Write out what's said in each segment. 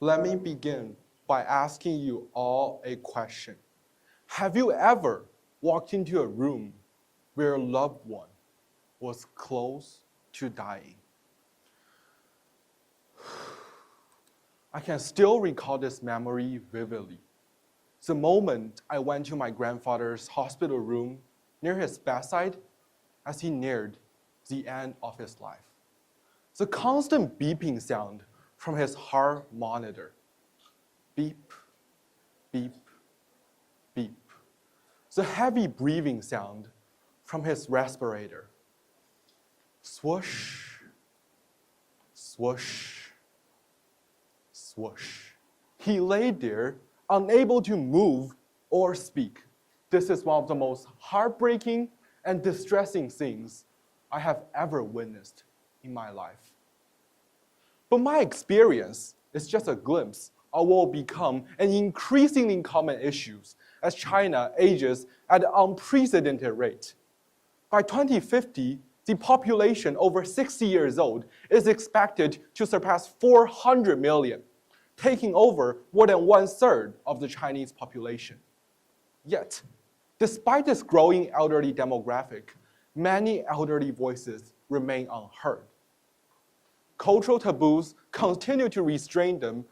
Let me begin by asking you all a question. Have you ever walked into a room where a loved one was close to dying? I can still recall this memory vividly. The moment I went to my grandfather's hospital room near his bedside as he neared the end of his life. The constant beeping sound from his heart monitor. Beep, beep, beep. The heavy breathing sound from his respirator. Swoosh, swoosh, swoosh. He lay there, unable to move or speak. This is one of the most heartbreaking and distressing things I have ever witnessed in my life. But my experience is just a glimpse of what will become an increasingly common issue as China ages at an unprecedented rate. By 2050, the population over 60 years old is expected to surpass 400 million, taking over more than 1/3 of the Chinese population. Yet, despite this growing elderly demographic, many elderly voices remain unheard. Cultural taboos continue to restrain them.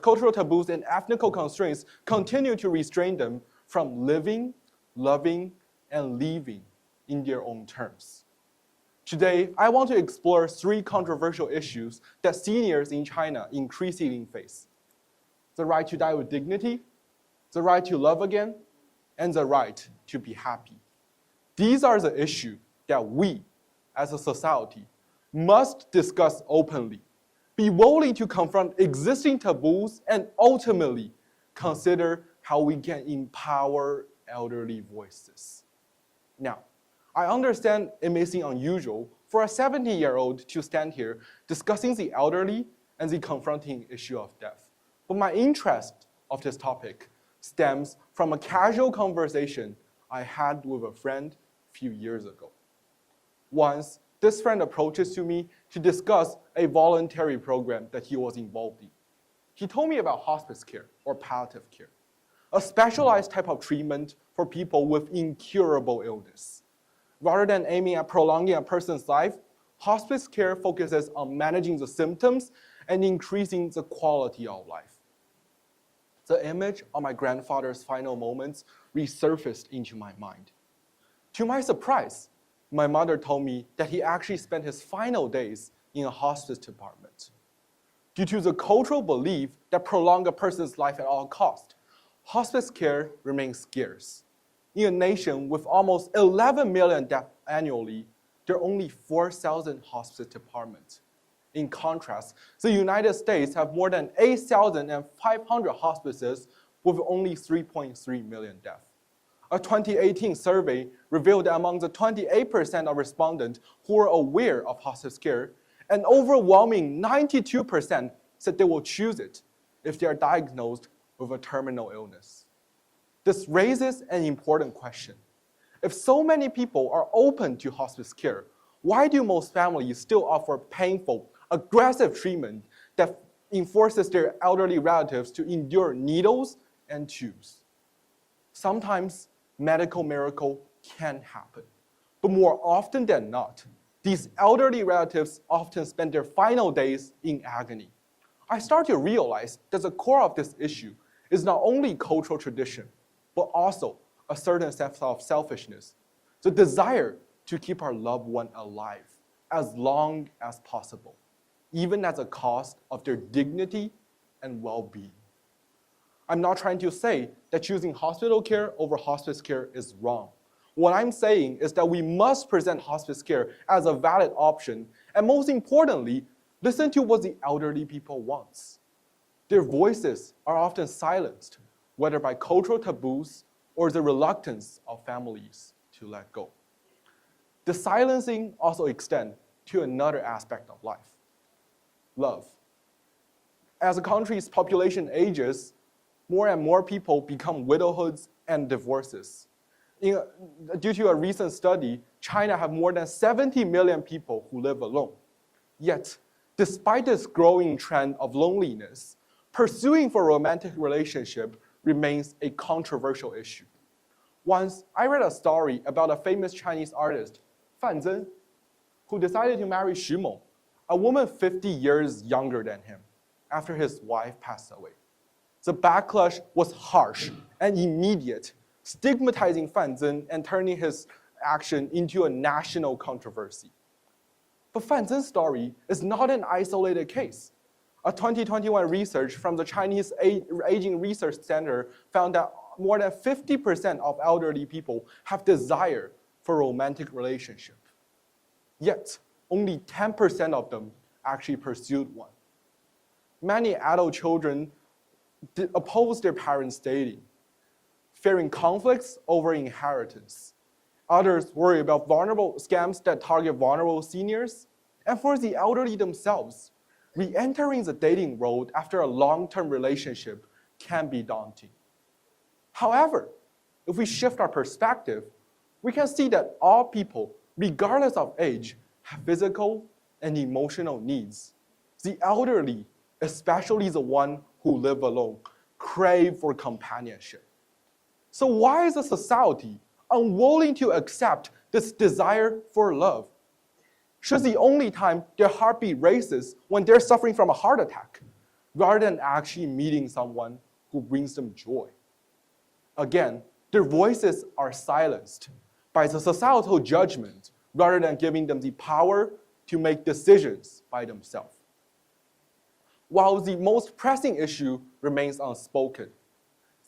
Cultural taboos and ethnical constraints continue to restrain them from living, loving, and leaving in their own terms. Today, I want to explore 3 controversial issues that seniors in China increasingly face: the right to die with dignity, the right to love again, and the right to be happy. These are the issues that we, as a society, must discuss openly, be willing to confront existing taboos, and ultimately consider how we can empower elderly voices. Now, I understand it may seem unusual for a 70-year-old to stand here discussing the elderly and the confronting issue of death. But my interest of this topic stems from a casual conversation I had with a friend a few years ago. Once, this friend approaches to me to discuss a voluntary program that he was involved in. He told me about hospice care or palliative care, a specialized type of treatment for people with incurable illness. Rather than aiming at prolonging a person's life, hospice care focuses on managing the symptoms and increasing the quality of life. The image of my grandfather's final moments resurfaced into my mind. To my surprise, my mother told me that he actually spent his final days in a hospice department. Due to the cultural belief that prolong a person's life at all costs, hospice care remains scarce. In a nation with almost 11 million deaths annually, there are only 4,000 hospice departments. In contrast, the United States have more than 8,500 hospices with only 3.3 million deaths. A 2018 survey revealed that among the 28% of respondents who were aware of hospice care, an overwhelming 92% said they will choose it if they are diagnosed with a terminal illness. This raises an important question. If so many people are open to hospice care, why do most families still offer painful, aggressive treatment that enforces their elderly relatives to endure needles and tubes? Sometimes medical miracle can happen, but more often than not, these elderly relatives often spend their final days in agony. I start to realize that the core of this issue is not only cultural tradition, but also a certain sense of selfishness, the desire to keep our loved one alive as long as possible, even at the cost of their dignity and well-being. I'm not trying to say that choosing hospital care over hospice care is wrong. What I'm saying is that we must present hospice care as a valid option, and most importantly, listen to what the elderly people want. Their voices are often silenced, whether by cultural taboos or the reluctance of families to let go. The silencing also extends to another aspect of life: love. As a country's population ages, more and more people become widowhoods and divorces. Due to a recent study, China has more than 70 million people who live alone. Yet, despite this growing trend of loneliness, pursuing for a romantic relationship remains a controversial issue. Once, I read a story about a famous Chinese artist, Fan Zhen, who decided to marry Xu Meng, a woman 50 years younger than him, after his wife passed away. The backlash was harsh and immediate, stigmatizing Fan Zhen and turning his action into a national controversy. But Fan Zhen's story is not an isolated case. A 2021 research from the Chinese Aging Research Center found that more than 50% of elderly people have desire for a romantic relationship. Yet, only 10% of them actually pursued one. Many adult children oppose their parents' dating, fearing conflicts over inheritance. Others worry about vulnerable scams that target vulnerable seniors. And for the elderly themselves, re-entering the dating world after a long-term relationship can be daunting. However, if we shift our perspective, we can see that all people, regardless of age, have physical and emotional needs. The elderly, especially the ones who live alone, crave for companionship. So why is a society unwilling to accept this desire for love? Should the only time their heartbeat races when they're suffering from a heart attack, rather than actually meeting someone who brings them joy? Again, their voices are silenced by the societal judgment rather than giving them the power to make decisions by themselves. While the most pressing issue remains unspoken,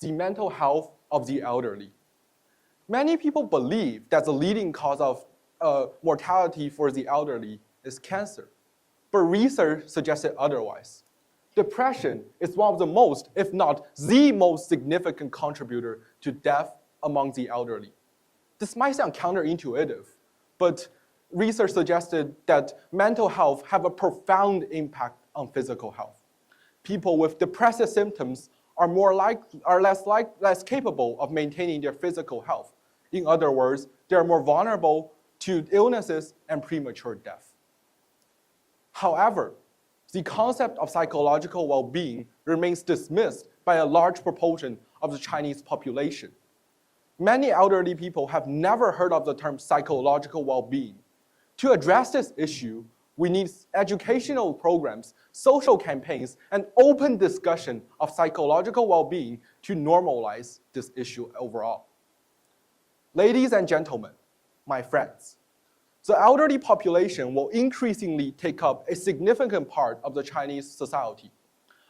the mental health of the elderly. Many people believe that the leading cause of mortality for the elderly is cancer, but research suggested otherwise. Depression is one of the most, if not the most significant contributor to death among the elderly. This might sound counterintuitive, but research suggested that mental health have a profound impact on physical health. People with depressive symptoms are less capable of maintaining their physical health. In other words, they are more vulnerable to illnesses and premature death. However, the concept of psychological well-being remains dismissed by a large proportion of the Chinese population. Many elderly people have never heard of the term psychological well-being. To address this issue, we need educational programs, social campaigns, and open discussion of psychological well-being to normalize this issue overall. Ladies and gentlemen, my friends, the elderly population will increasingly take up a significant part of the Chinese society.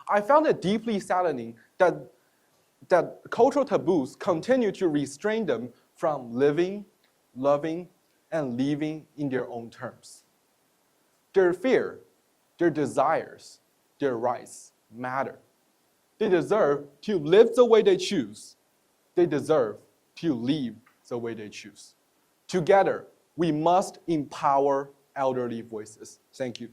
I found it deeply saddening that cultural taboos continue to restrain them from living, loving, and living in their own terms. Their fear, their desires, their rights matter. They deserve to live the way they choose. They deserve to live the way they choose. Together, we must empower elderly voices. Thank you.